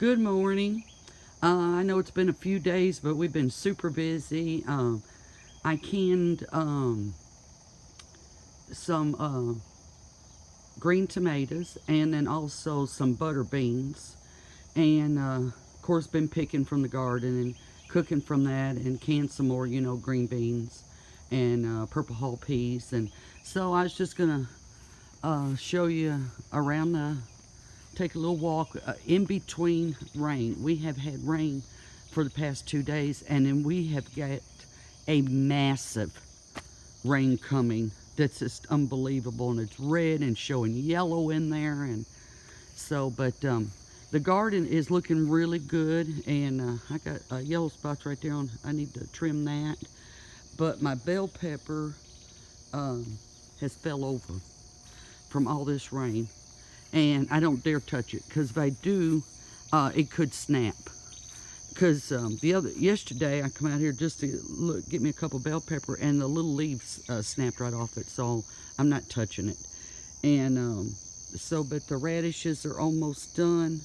Good morning. I know it's been a few days, but we've been super busy. I canned some green tomatoes and then also some butter beans. And of course, been picking from the garden and cooking from that and canned some more, green beans and purple hull peas. And so I was just going to show you around take a little walk in between rain. We have had rain for the past 2 days, and then we have got a massive rain coming that's just unbelievable, and it's red and showing yellow in there. And so, but the garden is looking really good, and I got yellow spots right there on. I need to trim that. But my bell pepper has fell over from all this rain, and I don't dare touch it, because if I do, it could snap. Because yesterday I come out here just to look, get me a couple bell pepper, and the little leaves snapped right off it, so I'm not touching it. And but the radishes are almost done.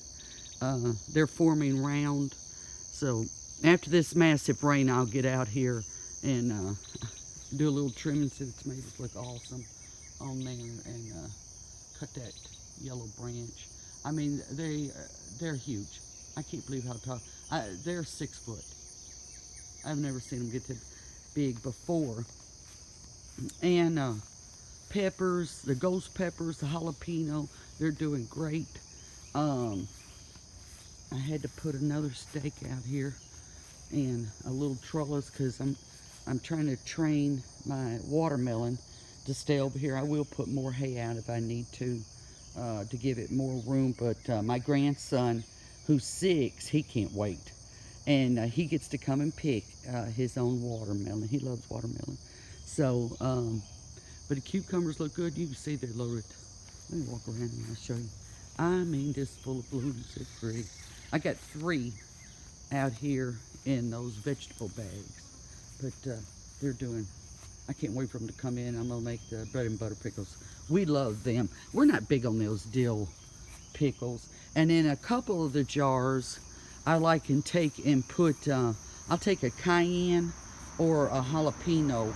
They're forming round. So after this massive rain, I'll get out here and do a little trimming so the tomatoes look awesome on there, and cut that yellow branch. I mean, they're huge. I can't believe how tall. They're 6 foot. I've never seen them get that big before. And peppers, the ghost peppers, the jalapeno, they're doing great. I had to put another stake out here and a little trellis, because I'm trying to train my watermelon to stay over here. I will put more hay out if I need to give it more room. But my grandson, who's 6, he can't wait. And he gets to come and pick his own watermelon. He loves watermelon. So, but the cucumbers look good. You can see they're loaded. Let me walk around and I'll show you. I mean, just full of blooms. It's pretty. I got 3 out here in those vegetable bags. But they're doing, I can't wait for them to come in. I'm going to make the bread and butter pickles. We love them. We're not big on those dill pickles. And in a couple of the jars, I like and take and put, I'll take a cayenne or a jalapeno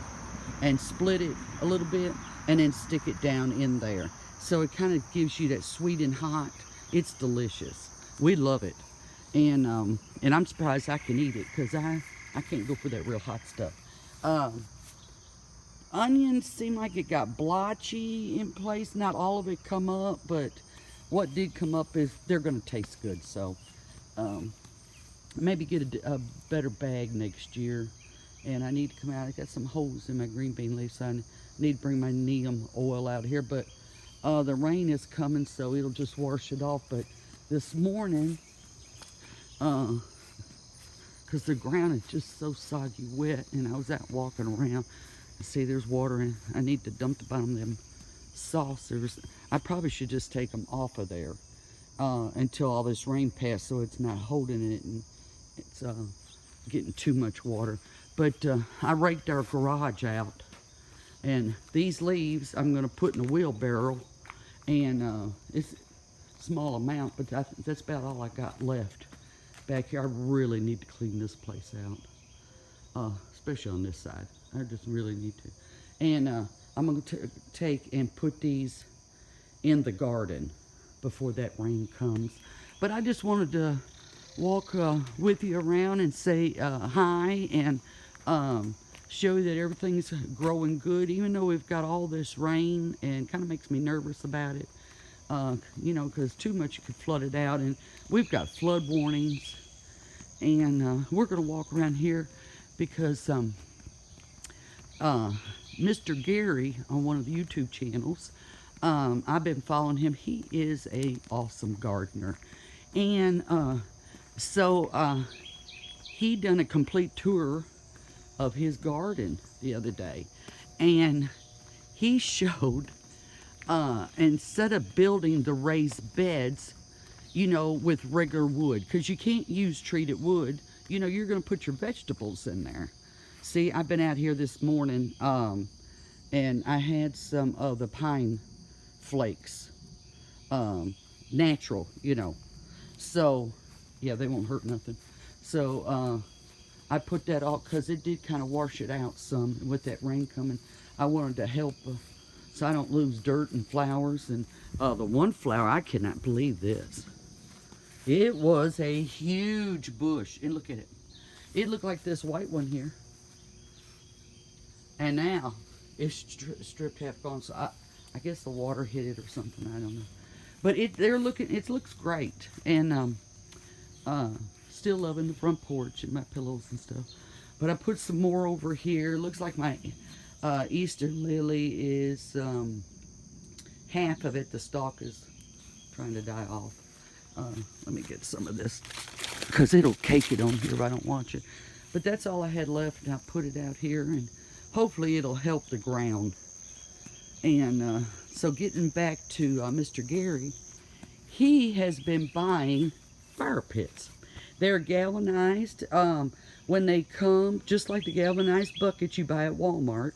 and split it a little bit and then stick it down in there. So it kind of gives you that sweet and hot. It's delicious. We love it. And I'm surprised I can eat it, because I can't go for that real hot stuff. Onions seem like it got blotchy in place. Not all of it come up, but what did come up is they're going to taste good. So maybe get a better bag next year. And I need to come out. I got some holes in my green bean leaves, so I need to bring my neem oil out here. But the rain is coming, so it'll just wash it off. But this morning, because the ground is just so soggy wet, and I was out walking around. See, there's water in. I need to dump the bottom of them saucers. I probably should just take them off of there until all this rain passes, so it's not holding it and it's getting too much water. But I raked our garage out, and these leaves I'm going to put in a wheelbarrow, and it's a small amount, but that's about all I got left back here. I really need to clean this place out, especially on this side. I just really need to. And I'm going to take and put these in the garden before that rain comes. But I just wanted to walk with you around and say hi, and show you that everything's growing good, even though we've got all this rain, and kind of makes me nervous about it. Because too much could flood it out, and we've got flood warnings. And we're going to walk around here because Mr. Gary on one of the YouTube channels, I've been following him. He is a awesome gardener. And so he done a complete tour of his garden the other day. And he showed, instead of building the raised beds, with regular wood, because you can't use treated wood, you're going to put your vegetables in there. See, I've been out here this morning, and I had some of the pine flakes, natural, So Yeah, they won't hurt nothing. So I put that all because it did kind of wash it out some with that rain coming. I wanted to help so I don't lose dirt and flowers. And the one flower, I cannot believe this. It was a huge bush. And look at it. It looked like this white one here. And now it's stripped half gone. So I guess the water hit it or something. I don't know. But it looks great. And still loving the front porch and my pillows and stuff. But I put some more over here. Looks like my Easter lily is half of it. The stalk is trying to die off. Let me get some of this because it'll cake it on here if I don't watch it. But that's all I had left, and I put it out here, and hopefully it'll help the ground. And so getting back to Mr. Gary, he has been buying fire pits. They're galvanized. When they come, just like the galvanized buckets you buy at Walmart,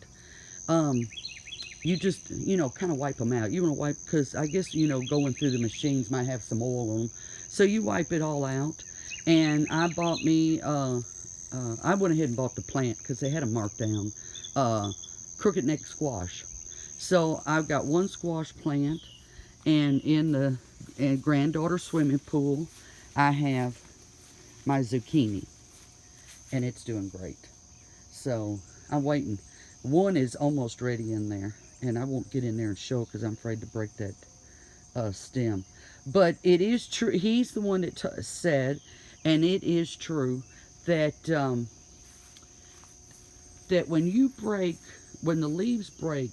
you just, kind of wipe them out. You want to wipe, because I guess, going through the machines might have some oil on them. So you wipe it all out. And I bought me, I went ahead and bought the plant because they had them marked down, crooked neck squash. So I've got one squash plant, and in the granddaughter swimming pool, I have my zucchini, and it's doing great. So I'm waiting. One is almost ready in there, and I won't get in there and show because I'm afraid to break that stem. But it is true. He's the one that said, and it is true, that that when the leaves break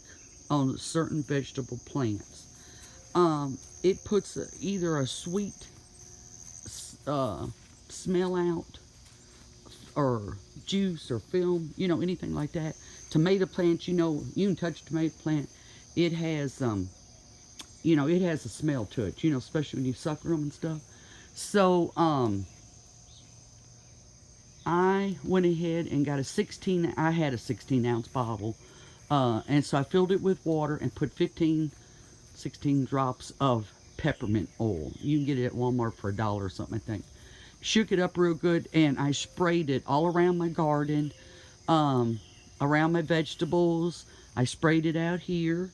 on certain vegetable plants, it puts either a sweet smell out, or juice or film, anything like that. Tomato plants, you can touch a tomato plant. It has, it has a smell to it, especially when you sucker them and stuff. So, I went ahead and got I had a 16-ounce bottle, and so I filled it with water and put 16 drops of peppermint oil. You can get it at Walmart for $1 or something, I think. Shook it up real good, and I sprayed it all around my garden, around my vegetables. I sprayed it out here,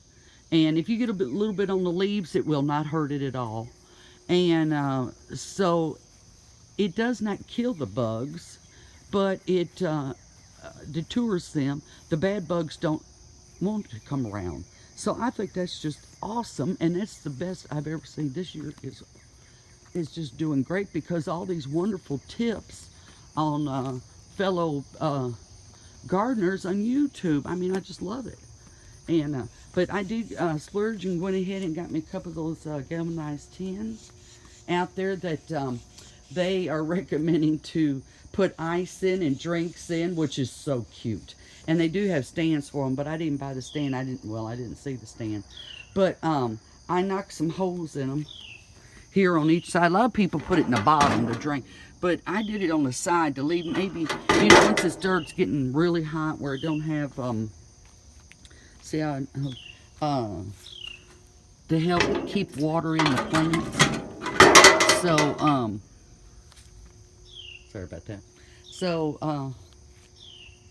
and if you get a little bit on the leaves, it will not hurt it at all. And so it does not kill the bugs, but it deters them. The bad bugs don't want to come around. So I think that's just awesome, and that's the best I've ever seen. This year is just doing great because all these wonderful tips on fellow gardeners on YouTube. I mean, I just love it. And but I did splurge and went ahead and got me a couple of those galvanized tins out there that they are recommending to put ice in and drinks in, which is so cute. And they do have stands for them, but I didn't buy the stand. I didn't see the stand. But I knocked some holes in them here on each side. A lot of people put it in the bottom to drink, but I did it on the side to leave maybe, once this dirt's getting really hot where it don't have, see how, to help keep water in the plants. So, sorry about that. So,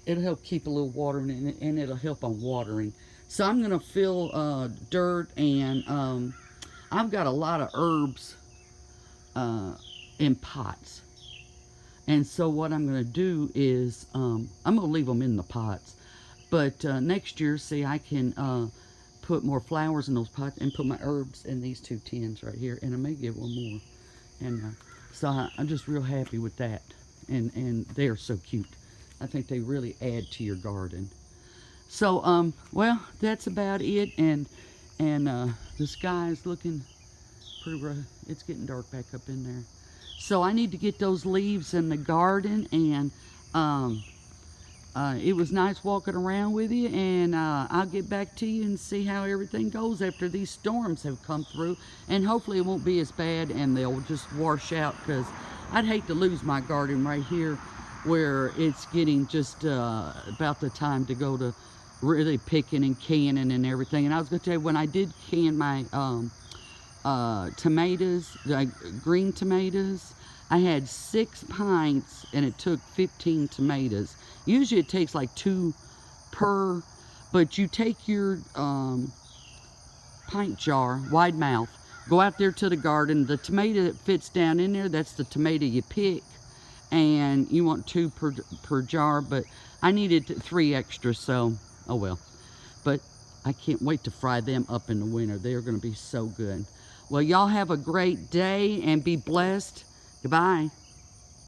it'll help keep a little water in it, and it'll help on watering. So I'm going to fill dirt, and I've got a lot of herbs in pots. And so what I'm going to do is, I'm going to leave them in the pots. But next year, see, I can put more flowers in those pots and put my herbs in these 2 tins right here. And I may get one more. And so I'm just real happy with that. And they are so cute. I think they really add to your garden. So, well, that's about it. And the sky is looking pretty rough. It's getting dark back up in there. So I need to get those leaves in the garden, and it was nice walking around with you, and I'll get back to you and see how everything goes after these storms have come through, and hopefully it won't be as bad and they'll just wash out, because I'd hate to lose my garden right here where it's getting just about the time to go to really picking and canning and everything. And I was going to tell you, when I did can my tomatoes, like green tomatoes, I had 6 pints and it took 15 tomatoes. Usually it takes like 2 per, but you take your pint jar, wide mouth, go out there to the garden. The tomato that fits down in there, that's the tomato you pick. And you want 2 per jar, but I needed 3 extra, so oh well. But I can't wait to fry them up in the winter. They are going to be so good. Well, y'all have a great day and be blessed. Goodbye.